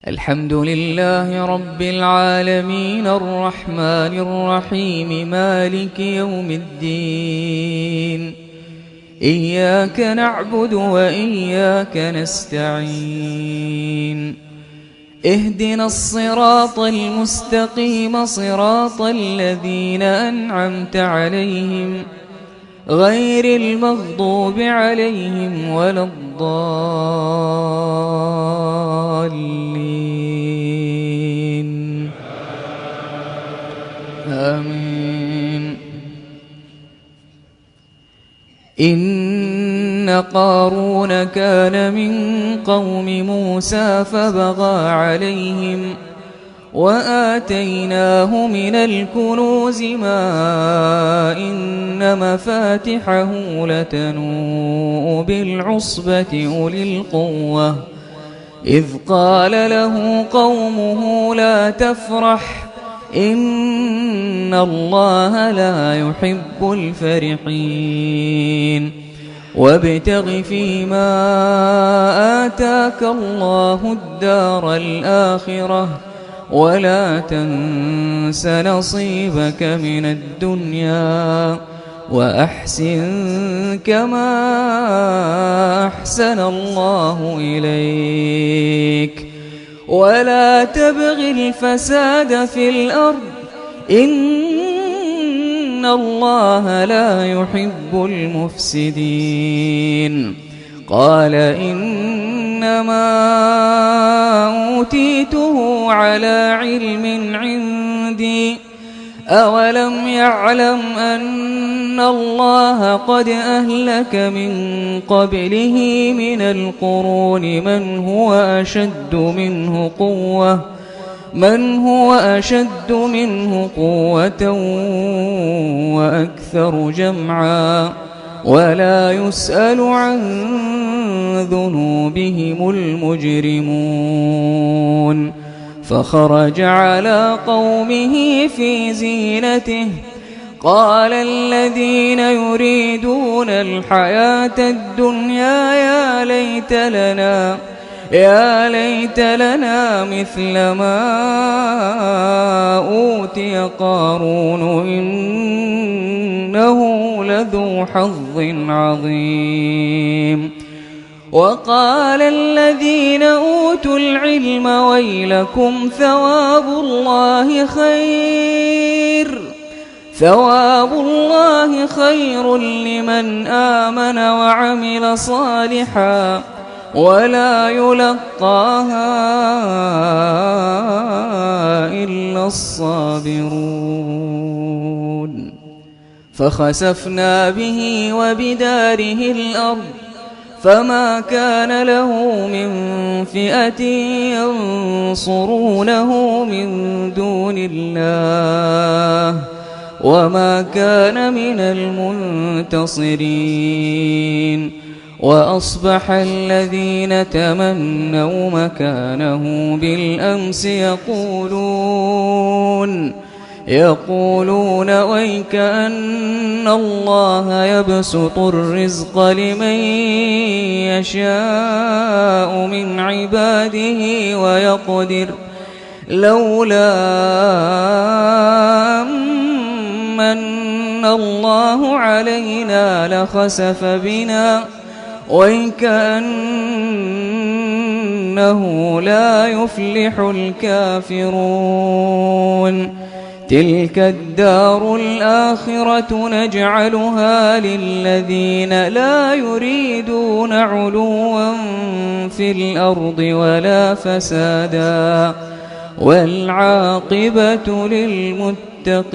الحمد لله رب العالمين الرحمن الرحيم مالك يوم الدين. إياك نعبد وإياك نستعين. اهدنا الصراط المستقيم صراط الذين أنعمت عليهم غير المغضوب عليهم ولا الضالين. آمين. إن قارون كان من قوم موسى فبغى عليهم وآتيناه من الكنوز ما إن مفاتحه لتنوء بالعصبة أولي القوة إذ قال له قومه لا تفرح إن الله لا يحب الفرحين وابتغ فيما آتاك الله الدار الآخرة ولا تنس نصيبك من الدنيا وأحسن كما أحسن الله إليك ولا تبغ الفساد في الأرض إن الله لا يحب المفسدين. قال إنما أوتيته على علم عندي أولم يعلم أن الله قد أهلك من قبله من القرون من هو أشد منه قوة وأكثر جمعا ولا يسأل عن ذنوبهم المجرمون. فخرج على قومه في زينته قال الذين يريدون الحياة الدنيا يا ليت لنا مثل ما أوتي قارون إنه لذو حظ عظيم. وقال الذين أوتوا العلم ويلكم ثواب الله خير لمن آمن وعمل صالحا ولا يلقاها إلا الصابرون. فخسفنا به وبداره الأرض فما كان له من فئة ينصرونه من دون الله وما كان من المنتصرين. وأصبح الذين تمنوا مكانه بالأمس يقولون ويك أن الله يبسط الرزق لمن يشاء من عباده ويقدر لولا من الله علينا لخسف بنا وكأنه لا يفلح الكافرون. تلك الدار الآخرة نجعلها للذين لا يريدون علوا في الأرض ولا فسادا والعاقبة للمتقين.